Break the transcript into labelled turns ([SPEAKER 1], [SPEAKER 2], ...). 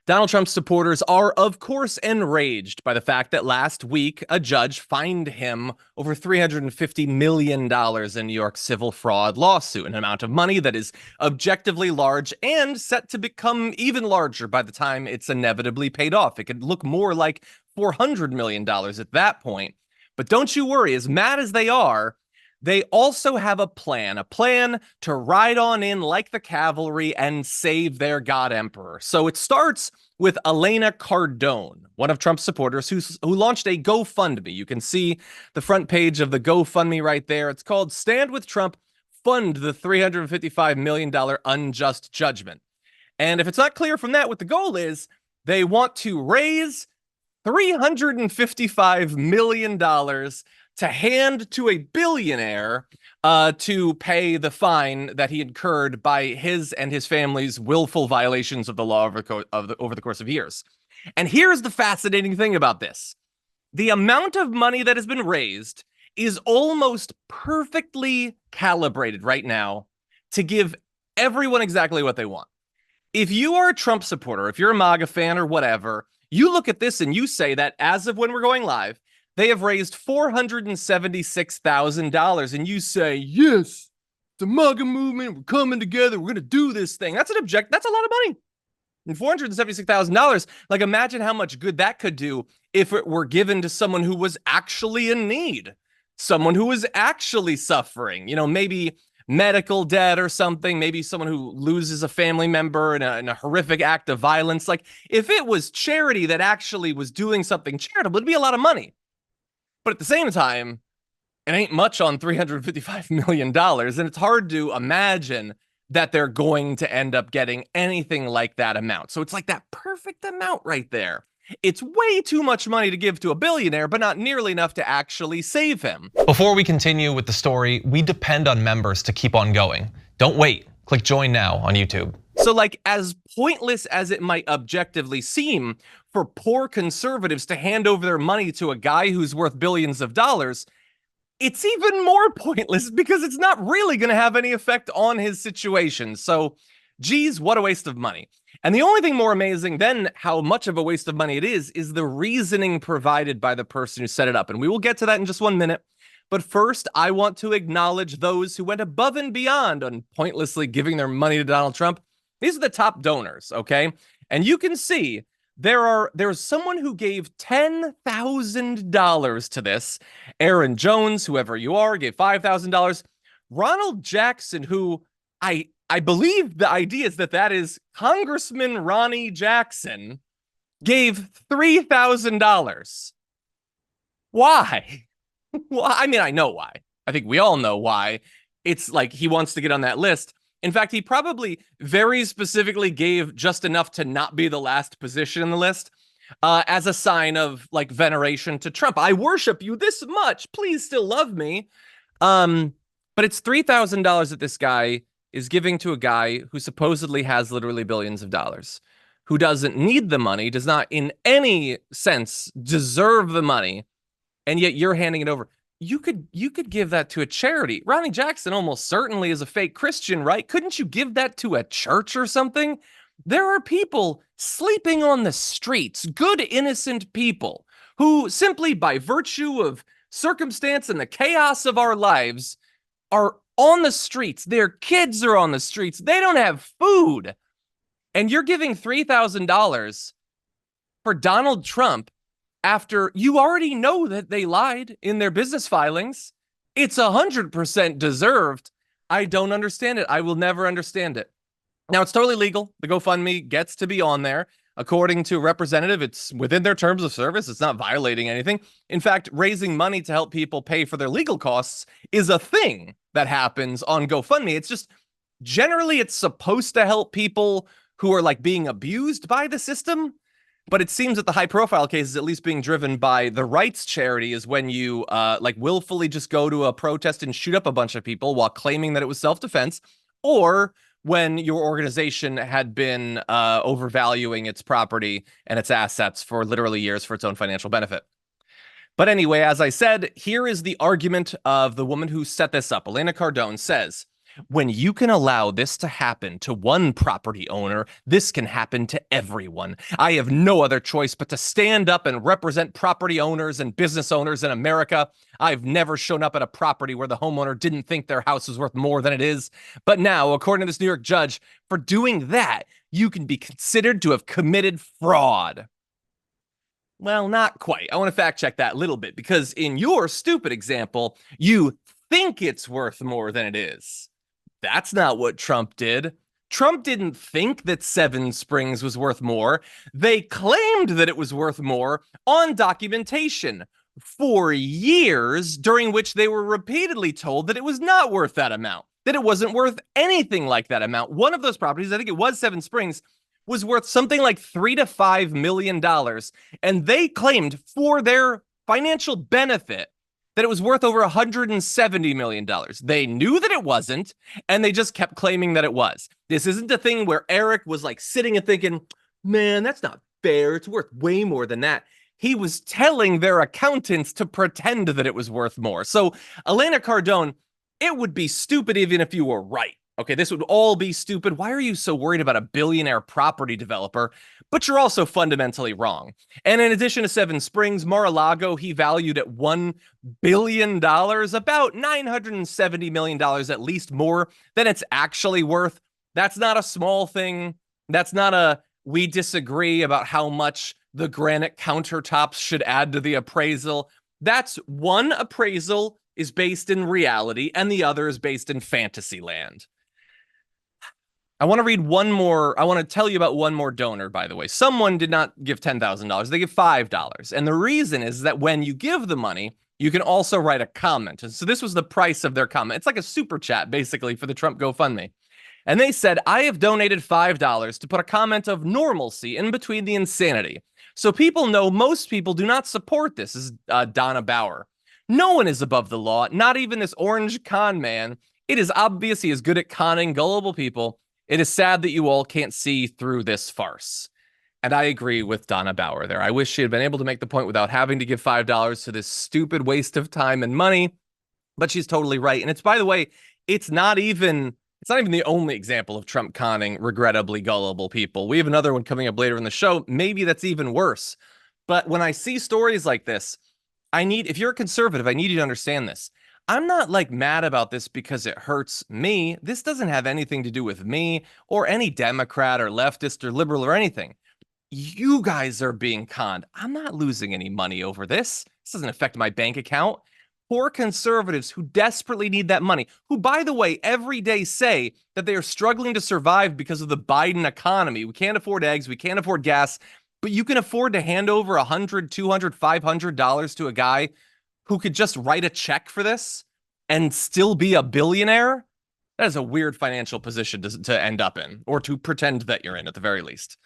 [SPEAKER 1] Donald Trump's supporters are, of course, enraged by the fact that last week a judge fined him over $350 million in New York civil fraud lawsuit, an amount of money that is objectively large and set to become even larger by the time it's inevitably paid off. It could look more like $400 million at that point. But don't you worry, as mad as they are, they also have a plan to ride on in like the cavalry and save their god emperor. So it starts with Elena Cardone, one of Trump's supporters who launched a GoFundMe. You can see the front page of the GoFundMe right there. It's called Stand with Trump, Fund the $355 million Unjust Judgment. And if it's not clear from that what the goal is, they want to raise $355 million to hand to a billionaire to pay the fine that he incurred by his and his family's willful violations of the law over the course of years. And here's the fascinating thing about this. The amount of money that has been raised is almost perfectly calibrated right now to give everyone exactly what they want. If you are a Trump supporter, if you're a MAGA fan or whatever, you look at this and you say that as of when we're going live, they have raised $476,000, and you say, yes, the MAGA movement, we're coming together, we're going to do this thing. That's a lot of money. And $476,000, like imagine how much good that could do if it were given to someone who was actually in need, someone who was actually suffering, maybe medical debt or something, maybe someone who loses a family member in a horrific act of violence. Like if it was charity that actually was doing something charitable, it'd be a lot of money. But at the same time, it ain't much on $355 million, and it's hard to imagine that they're going to end up getting anything like that amount. So it's like that perfect amount right there. It's way too much money to give to a billionaire, but not nearly enough to actually save him.
[SPEAKER 2] Before we continue with the story, we depend on members to keep on going. Don't wait. Click join now on YouTube.
[SPEAKER 1] So like as pointless as it might objectively seem for poor conservatives to hand over their money to a guy who's worth billions of dollars, it's even more pointless because it's not really going to have any effect on his situation. So, geez, what a waste of money. And the only thing more amazing than how much of a waste of money it is the reasoning provided by the person who set it up. And we will get to that in just 1 minute. But first, I want to acknowledge those who went above and beyond on pointlessly giving their money to Donald Trump. These are the top donors, okay? And you can see there's someone who gave $10,000 to this. Aaron Jones, whoever you are, gave $5,000. Ronald Jackson, who I believe the idea is that is Congressman Ronnie Jackson, gave $3,000. Why? Well, I mean, I know why. I think we all know why. It's like he wants to get on that list. In fact, he probably very specifically gave just enough to not be the last position in the list as a sign of like veneration to Trump. I worship you this much. Please still love me. But it's $3,000 that this guy is giving to a guy who supposedly has literally billions of dollars, who doesn't need the money, does not in any sense deserve the money, and yet you're handing it over. You could give that to a charity. Ronnie Jackson almost certainly is a fake Christian, right? Couldn't you give that to a church or something? There are people sleeping on the streets, good, innocent people, who simply by virtue of circumstance and the chaos of our lives are on the streets. Their kids are on the streets. They don't have food. And you're giving $3,000 for Donald Trump after you already know that they lied in their business filings. It's 100% deserved. I don't understand it. I will never understand it. Now, it's totally legal. The GoFundMe gets to be on there. According to a representative, it's within their terms of service. It's not violating anything. In fact, raising money to help people pay for their legal costs is a thing that happens on GoFundMe. It's just generally it's supposed to help people who are like being abused by the system. But it seems that the high profile cases, at least being driven by the rights charity, is when you like willfully just go to a protest and shoot up a bunch of people while claiming that it was self-defense, or when your organization had been overvaluing its property and its assets for literally years for its own financial benefit. But anyway, as I said, here is the argument of the woman who set this up. Elena Cardone says, When you can allow this to happen to one property owner, this can happen to everyone. I have no other choice but to stand up and represent property owners and business owners in America. I've never shown up at a property where the homeowner didn't think their house was worth more than it is. But now, according to this New York judge, for doing that, you can be considered to have committed fraud. Well, not quite. I want to fact check that a little bit because in your stupid example, you think it's worth more than it is. That's not what Trump did. Trump didn't think that Seven Springs was worth more. They claimed that it was worth more on documentation for years, during which they were repeatedly told that it was not worth that amount, that it wasn't worth anything like that amount. One of those properties, I think it was Seven Springs, was worth something like $3 to $5 million. And they claimed for their financial benefit that it was worth over $170 million. They knew that it wasn't, and they just kept claiming that it was. This isn't a thing where Eric was like sitting and thinking, man, that's not fair. It's worth way more than that. He was telling their accountants to pretend that it was worth more. So, Elena Cardone, it would be stupid even if you were right. Okay, this would all be stupid. Why are you so worried about a billionaire property developer? But you're also fundamentally wrong. And in addition to Seven Springs, Mar-a-Lago, he valued at $1 billion, about $970 million, at least more than it's actually worth. That's not a small thing. That's not a, we disagree about how much the granite countertops should add to the appraisal. That's one appraisal is based in reality and the other is based in fantasy land. I want to read one more. I want to tell you about one more donor, by the way. Someone did not give $10,000. They give $5. And the reason is that when you give the money, you can also write a comment. And so this was the price of their comment. It's like a super chat, basically, for the Trump GoFundMe. And they said, I have donated $5 to put a comment of normalcy in between the insanity. So people know most people do not support this. This is Donna Bauer. No one is above the law, not even this orange con man. It is obvious he is good at conning gullible people. It is sad that you all can't see through this farce. And I agree with Donna Bauer there. I wish she had been able to make the point without having to give $5 to this stupid waste of time and money. But she's totally right. And it's, by the way, it's not even the only example of Trump conning regrettably gullible people. We have another one coming up later in the show. Maybe that's even worse. But when I see stories like this, if you're a conservative, I need you to understand this. I'm not like mad about this because it hurts me. This doesn't have anything to do with me or any Democrat or leftist or liberal or anything. You guys are being conned. I'm not losing any money over this. This doesn't affect my bank account. Poor conservatives who desperately need that money, who, by the way, every day say that they are struggling to survive because of the Biden economy. We can't afford eggs. We can't afford gas. But you can afford to hand over $100, $200, $500 to a guy who could just write a check for this and still be a billionaire? That is a weird financial position to end up in, or to pretend that you're in at the very least.